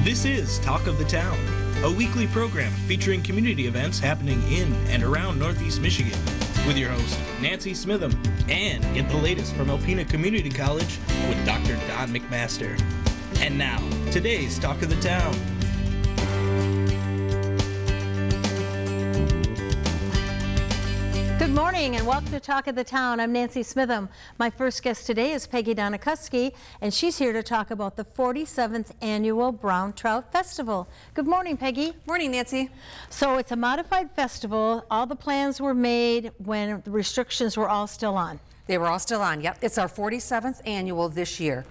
This is Talk of the Town, a weekly program featuring community events happening in and around Northeast Michigan, with your host, Nancy Smitham, and get the latest from Alpena Community College with Dr. Don McMaster. And now, today's Talk of the Town. Good morning and welcome to Talk of the Town. I'm Nancy Smitham. My first guest today is Peggy Donikuski, and she's here to talk about the 47th Annual Brown Trout Festival. Good morning, Peggy. Morning, Nancy. So it's a modified festival. All the plans were made when the restrictions were all still on. They were all still on, yep. It's our 47th annual this year.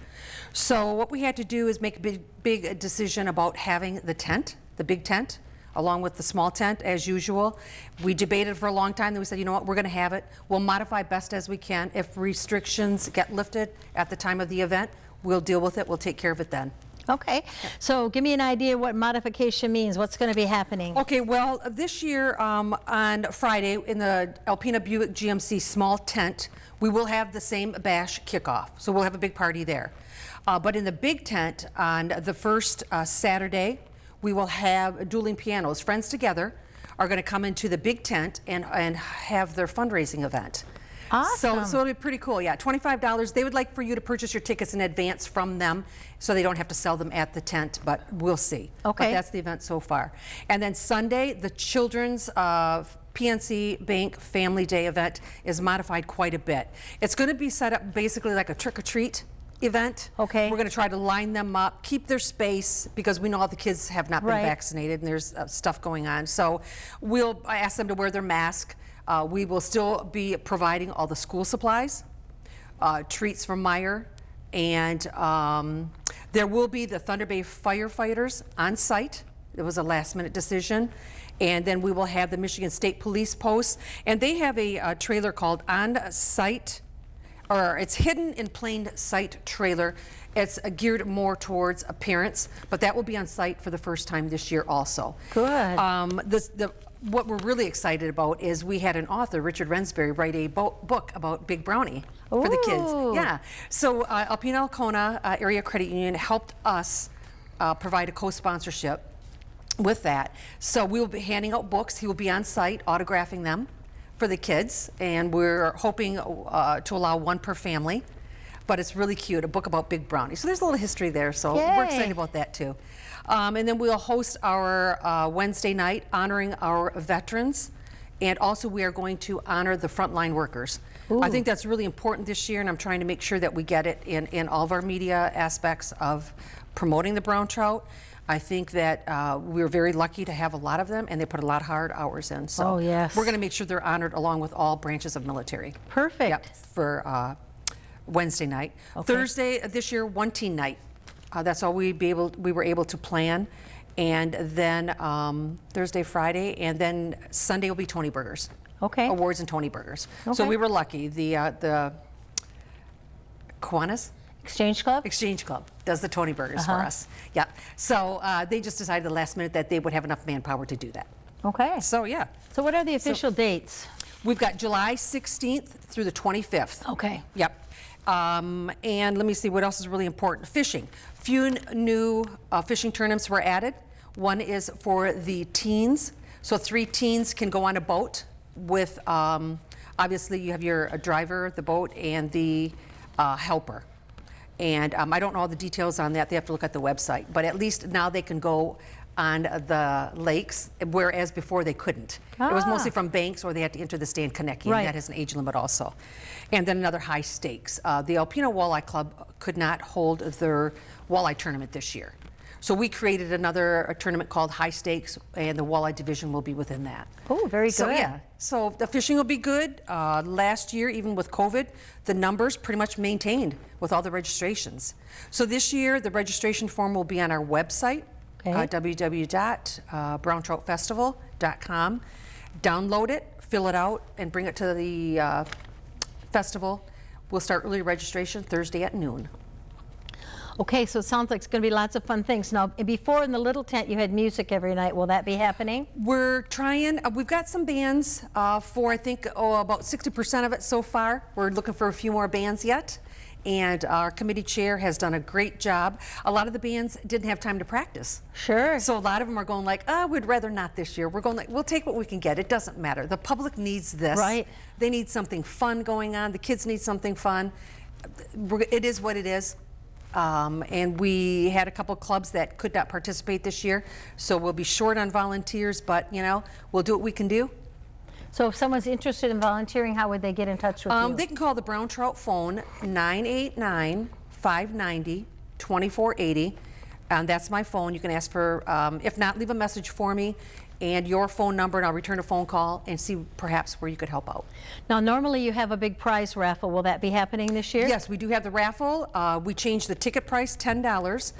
So what we had to do is make a big decision about having the tent, the big tent, along with the small tent as usual. We debated for a long time, then we said, you know what, we're gonna have it. We'll modify best as we can. If restrictions get lifted at the time of the event, we'll deal with it, we'll take care of it then. Okay, so give me an idea what modification means. What's gonna be happening? Okay, well, this year on Friday in the Alpena Buick GMC small tent, we will have the same bash kickoff. So we'll have a big party there. But in the big tent on the first Saturday, we will have dueling pianos. Friends Together are going to come into the big tent and have their fundraising event. Awesome. So it'll be pretty cool, yeah. $25. They would like for you to purchase your tickets in advance from them so they don't have to sell them at the tent, but we'll see. Okay. But that's the event so far. And then Sunday, the Children's PNC Bank Family Day event is modified quite a bit. It's going to be set up basically like a trick-or-treat event. Okay. We're going to try to line them up, keep their space, because we know all the kids have not been vaccinated and there's stuff going on. So I ask them to wear their mask. We will still be providing all the school supplies, treats from Meijer, and there will be the Thunder Bay firefighters on site. It was a last-minute decision. And then we will have the Michigan State Police Post, and they have a trailer called On Site, or it's Hidden in Plain Sight trailer. It's geared more towards parents, but that will be on site for the first time this year also. Good. What we're really excited about is we had an author, Richard Rensbury, write a book about Big Brownie for the kids. Ooh. Yeah. So Alpena Alcona Area Credit Union helped us provide a co-sponsorship with that. So we'll be handing out books. He will be on site autographing them for the kids, and we're hoping to allow one per family, but it's really cute, a book about Big Brownie. So there's a little history there, so we're excited about that too. And then we'll host our Wednesday night honoring our veterans, and also we are going to honor the frontline workers. Ooh. I think that's really important this year, and I'm trying to make sure that we get it in all of our media aspects of promoting the brown trout. I think that we're very lucky to have a lot of them, and they put a lot of hard hours in. So yes. We're going to make sure they're honored along with all branches of military. Perfect. Yep, for Wednesday night. Okay. Thursday this year, one teen night. That's all we were able to plan. And then Thursday, Friday, and then Sunday will be Tony Burgers. Okay. Awards and Tony Burgers. Okay. So we were lucky. The Kiwanis Exchange Club? Exchange Club does the Tony Burgers for us. Yeah. So they just decided the last minute that they would have enough manpower to do that. Okay. So yeah. So what are the official dates? We've got July 16th through the 25th. Okay. Yep. And let me see what else is really important. Fishing. Few new fishing tournaments were added. One is for the teens. So 3 teens can go on a boat with, obviously you have your driver, the boat, and the helper. And I don't know all the details on that. They have to look at the website. But at least now they can go on the lakes, whereas before they couldn't. It was mostly from banks, or they had to enter the Stan Konecki, and that has an age limit also. And then another high stakes. The Alpena Walleye Club could not hold their walleye tournament this year. So we created another tournament called High Stakes, and the walleye division will be within that. Oh, very good. So yeah, so the fishing will be good. Last year, even with COVID, the numbers pretty much maintained with all the registrations. So this year, the registration form will be on our website, www.browntroutfestival.com. Download it, fill it out, and bring it to the festival. We'll start early registration Thursday at noon. Okay, so it sounds like it's going to be lots of fun things. Now, before in the little tent, you had music every night. Will that be happening? We're trying, we've got some bands for, I think, about 60% of it so far. We're looking for a few more bands yet. and our committee chair has done a great job. A lot of the bands didn't have time to practice. Sure. So a lot of them are going like, we'd rather not this year. We're going like, we'll take what we can get. It doesn't matter. The public needs this. Right. They need something fun going on. The kids need something fun. It is what it is. And we had a couple clubs that could not participate this year, so we'll be short on volunteers, but you know, we'll do what we can do. So if someone's interested in volunteering, how would they get in touch with you? They can call the Brown Trout phone, 989-590-2480. That's my phone. You can ask for, if not, leave a message for me and your phone number, and I'll return a phone call and see perhaps where you could help out. Now, normally you have a big prize raffle. Will that be happening this year? Yes, we do have the raffle. We changed the ticket price, $10,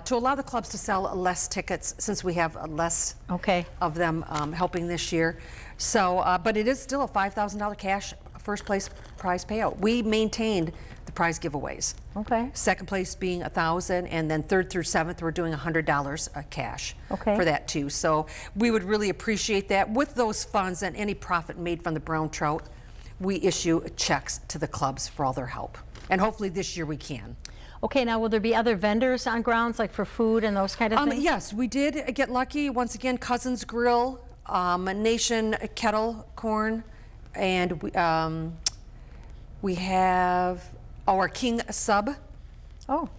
to allow the clubs to sell less tickets since we have less of them helping this year. So, but it is still a $5,000 cash first place prize payout. We maintained the prize giveaways. Okay. Second place being $1,000, and then third through seventh we're doing $100 cash for that too. So we would really appreciate that. With those funds and any profit made from the brown trout, we issue checks to the clubs for all their help. And hopefully this year we can. Okay, now will there be other vendors on grounds, like for food and those kind of things? Yes, we did get lucky. Once again, Cousins Grill, Nation Kettle Corn, and we have our King Sub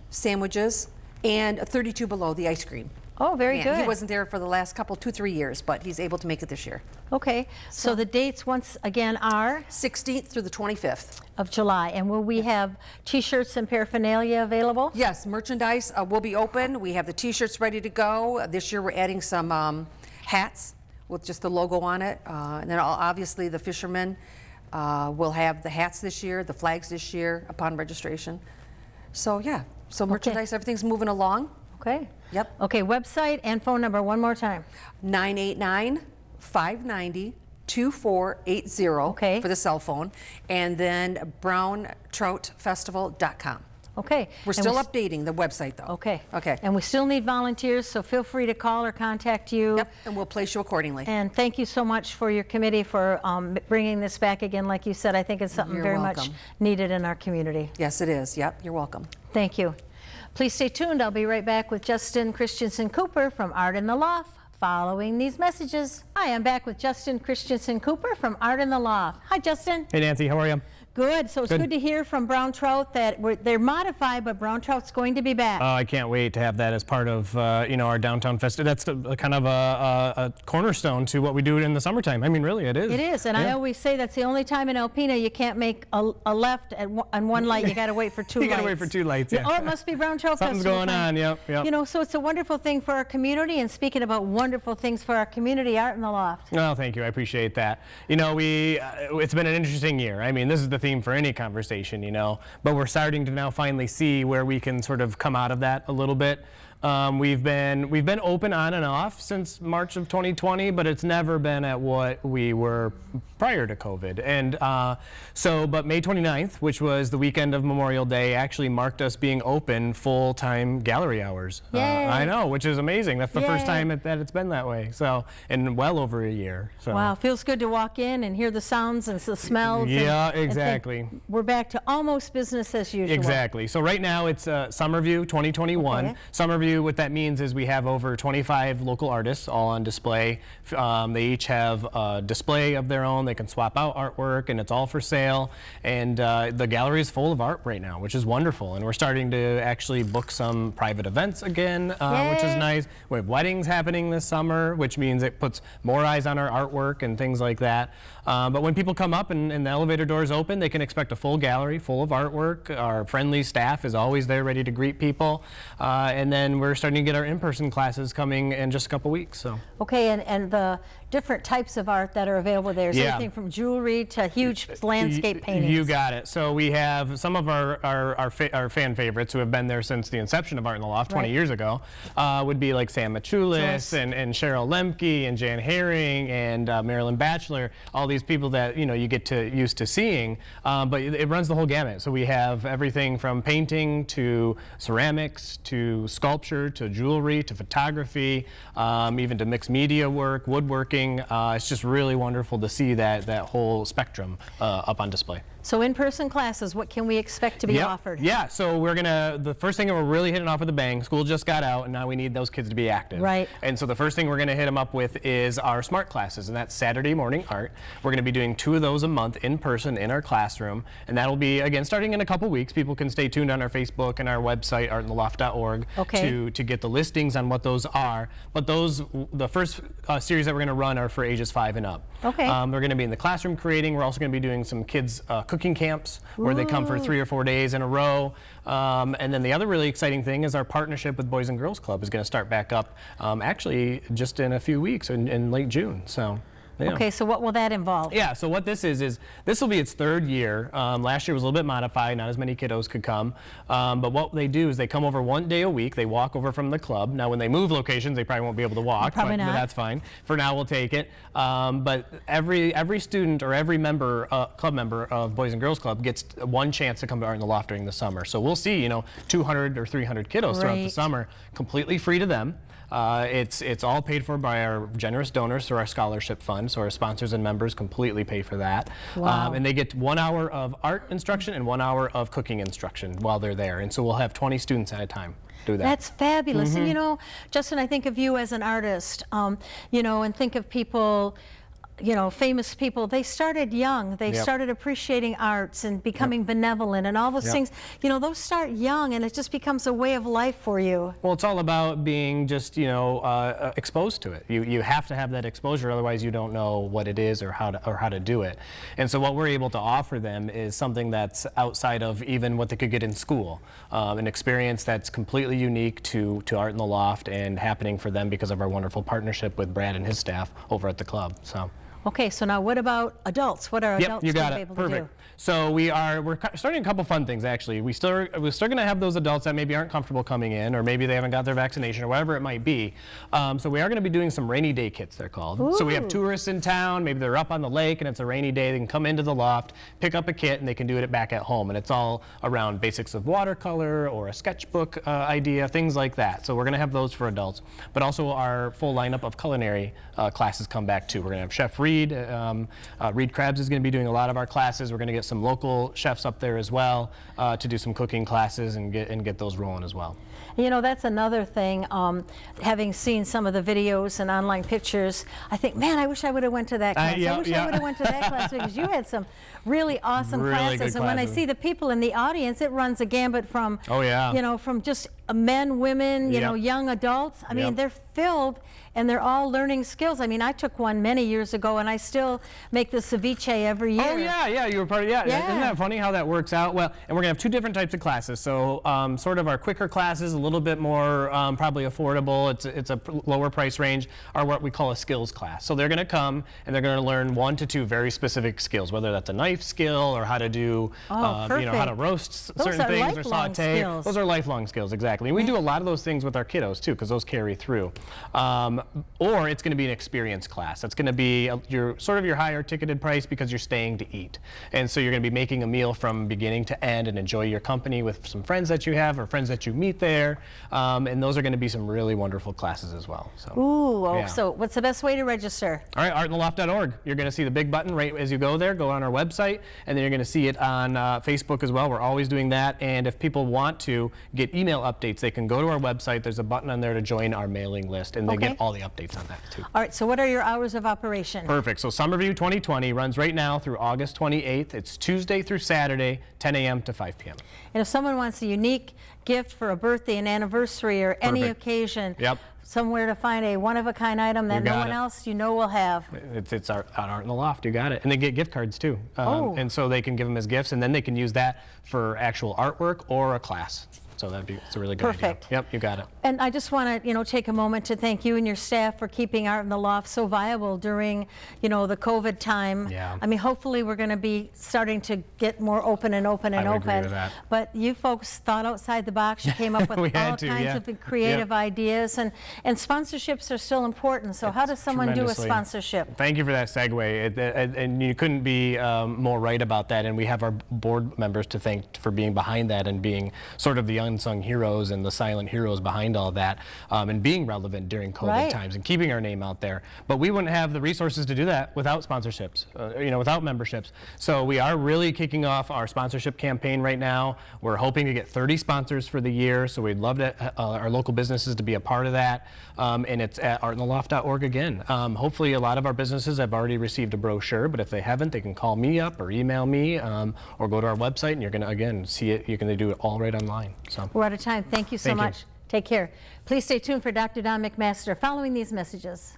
sandwiches, and 32 Below, the ice cream. Oh, very good. He wasn't there for the last 2-3 years, but he's able to make it this year. Okay, so the dates once again are? 16th through the 25th. Of July. And will we have t-shirts and paraphernalia available? Yes, merchandise will be open. We have the t-shirts ready to go. This year we're adding some hats with just the logo on it. And then obviously the fishermen will have the hats this year, the flags this year upon registration. So yeah, so merchandise, everything's moving along. Okay. Yep. Okay, website and phone number one more time. 989-590-2480 for the cell phone, and then browntroutfestival.com. Okay. We're still updating the website though. Okay. Okay. And we still need volunteers, so feel free to call or contact you. Yep, and we'll place you accordingly. And thank you so much for your committee for bringing this back again. Like you said, I think it's something very much needed in our community. Yes, it is. Yep, you're welcome. Thank you. Please stay tuned. I'll be right back with Justin Christensen Cooper from Art in the Loft following these messages. Hi, I'm back with Justin Christensen Cooper from Art in the Loft. Hi, Justin. Hey, Nancy. How are you? Good. So it's good to hear from Brown Trout that they're modified, but Brown Trout's going to be back. I can't wait to have that as part of our downtown festival. That's kind of a cornerstone to what we do in the summertime. I mean, really, it is. It is, and I always say that's the only time in Alpena you can't make a left on one light. You got to wait for two lights. You got to wait for two lights. Yeah. Oh, it must be Brown Trout Something's Festival going on. Yep. You know, so it's a wonderful thing for our community. And speaking about wonderful things for our community, Art in the Loft. Oh, thank you. I appreciate that. You know, it's been an interesting year. I mean, this is the theme for any conversation. But we're starting to now finally see where we can sort of come out of that a little bit. We've been open on and off since March of 2020, but it's never been at what we were prior to COVID. And but May 29th, which was the weekend of Memorial Day, actually marked us being open full-time gallery hours. I know, which is amazing. That's the first time that it's been that way. So, in well over a year. So. Wow, feels good to walk in and hear the sounds and the smells. Yeah, exactly. We're back to almost business as usual. Exactly. So right now it's Summerview 2021. Summerview, what that means is we have over 25 local artists all on display. They each have a display of their own. They can swap out artwork, and it's all for sale. And the gallery is full of art right now, which is wonderful. And we're starting to actually book some private events again, which is nice. We have weddings happening this summer, which means it puts more eyes on our artwork and things like that. But when people come up and the elevator doors open, they can expect a full gallery full of artwork. Our friendly staff is always there ready to greet people. And then we're starting to get our in-person classes coming in just a couple weeks. So. Okay, and the different types of art that are available there. Is everything from jewelry to huge landscape paintings. You got it. So we have some of our fan favorites who have been there since the inception of Art in the Loft 20 years ago. Would be like Sam Machulis and Cheryl Lemke and Jan Herring and Marilyn Batchelor. All these people that you get used to seeing. But it runs the whole gamut. So we have everything from painting to ceramics to sculpture to jewelry to photography, even to mixed media work, woodworking. It's just really wonderful to see that whole spectrum up on display. So in-person classes, what can we expect to be Yep. offered? Yeah, so the first thing we're really hitting off with a bang, school just got out and now we need those kids to be active. Right. And so the first thing we're gonna hit them up with is our SMART classes, and that's Saturday morning art. We're gonna be doing 2 of those a month in person in our classroom, and that'll be, again, starting in a couple weeks. People can stay tuned on our Facebook and our website, artintheloft.org, Okay. to get the listings on what those are. But the first series that we're gonna run are for ages 5 and up. Okay. They're gonna be in the classroom creating. We're also gonna be doing some kids cooking camps where they come for 3 or 4 days in a row. And then the other really exciting thing is our partnership with Boys and Girls Club is going to start back up actually just in a few weeks in late June. So. Yeah. Okay, so what will that involve? Yeah, so what this is this will be its 3rd year. Last year was a little bit modified, not as many kiddos could come. But what they do is they come over 1 day a week, they walk over from the club. Now when they move locations, they probably won't be able to walk, Probably but not. that's fine. For now, we'll take it. But every student or every member, club member of Boys and Girls Club gets 1 chance to come to Art in the Loft during the summer. So we'll see, 200 or 300 kiddos throughout the Right. summer, completely free to them. It's all paid for by our generous donors through our scholarship fund, so our sponsors and members completely pay for that. Wow. And they get 1 hour of art instruction and 1 hour of cooking instruction while they're there. And so we'll have 20 students at a time do that. That's fabulous. Mm-hmm. And Justin, I think of you as an artist, and think of people, famous people. They started young. They Yep. started appreciating arts and becoming benevolent and all those Yep. things. Those start young and it just becomes a way of life for you. Well, it's all about being just, exposed to it. You have to have that exposure, otherwise you don't know what it is or how to do it. And so what we're able to offer them is something that's outside of even what they could get in school, an experience that's completely unique to Art in the Loft and happening for them because of our wonderful partnership with Brad and his staff over at the club. So. Okay, so now what about adults? What are Yep, adults you going got to be it. able Perfect. to do? So we're starting a couple fun things actually. We're still going to have those adults that maybe aren't comfortable coming in, or maybe they haven't got their vaccination, or whatever it might be. So we are going to be doing some rainy day kits, they're called. So we have Ooh. tourists in town, maybe they're up on the lake and it's a rainy day, they can come into the loft, pick up a kit, and they can do it back at home. And it's all around basics of watercolor or a sketchbook idea, things like that. So we're going to have those for adults. But also our full lineup of culinary classes come back too. We're going to have Chef Reed. Reed Krabs is going to be doing a lot of our classes. We're going to get some local chefs up there as well to do some cooking classes and get those rolling as well. That's another thing. Having seen some of the videos and online pictures, I think, man, I wish I would have went to that class. yeah, I wish yeah. I would have went to that class because you had some really awesome Really classes. good And when I classes. see the people in the audience, it runs a gambit from, Oh, yeah. From just men, women, Yep. young adults. I mean, Yep. they're filled and they're all learning skills. I mean, I took one many years ago and I still make the ceviche every year. Oh yeah, you were part of, yeah. Yeah. Isn't that funny how that works out? Well, and we're gonna have 2 different types of classes. So sort of our quicker classes, a little bit more probably affordable. It's a lower price range, are what we call a skills class. So they're gonna come and they're gonna learn 1 to 2 very specific skills, whether that's a knife skill or how to do, how to perfect. roast Those certain are things or lifelong saute. skills. Those are lifelong skills, exactly. And we do a lot of those things with our kiddos too, because those carry through. Or it's going to be an experience class. That's going to be your higher ticketed price because you're staying to eat. And so you're going to be making a meal from beginning to end and enjoy your company with some friends that you have or friends that you meet there. And those are going to be some really wonderful classes as well. So. Ooh, Yeah. so what's the best way to register? All right, artintheloft.org. You're going to see the big button right as you go there. Go on our website, and then you're going to see it on Facebook as well. We're always doing that. And if people want to get email updates, they can go to our website. There's a button on there to join our mailing list, and they Okay. get all the updates on that too. All right, so what are your hours of operation? Perfect. So Summerview 2020 runs right now through August 28th. It's Tuesday through Saturday, 10 a.m. to 5 p.m. And if someone wants a unique gift for a birthday, an anniversary, or any Perfect. occasion, Yep. somewhere to find a one-of-a-kind item that You no got one it. else will have. It's Art in the Loft. You got it. And they get gift cards too. Oh. And so they can give them as gifts, and then they can use that for actual artwork or a class. So it's a really good Perfect. idea. Yep, you got it. And I just want to, take a moment to thank you and your staff for keeping Art in the Loft so viable during, the COVID time. Yeah. I mean, hopefully we're going to be starting to get more open and open and I would open. agree with that. But you folks thought outside the box. You came up with We all had to, kinds yeah. of creative Yep. ideas, and sponsorships are still important. So how does someone do a Tremendously. sponsorship? Thank you for that segue. And you couldn't be more right about that. And we have our board members to thank for being behind that and being sort of the unsung heroes and the silent heroes behind all that, and being relevant during COVID Right. times and keeping our name out there. But we wouldn't have the resources to do that without sponsorships, without memberships. So we are really kicking off our sponsorship campaign right now. We're hoping to get 30 sponsors for the year, so we'd love to our local businesses to be a part of that. And it's at artintheloft.org again. Hopefully a lot of our businesses have already received a brochure, but if they haven't, they can call me up or email me, or go to our website, and you're going to, again, see it. You're going to do it all right online. So We're out of time. Thank you so Thank you. much. Take care. Please stay tuned for Dr. Don McMaster following these messages.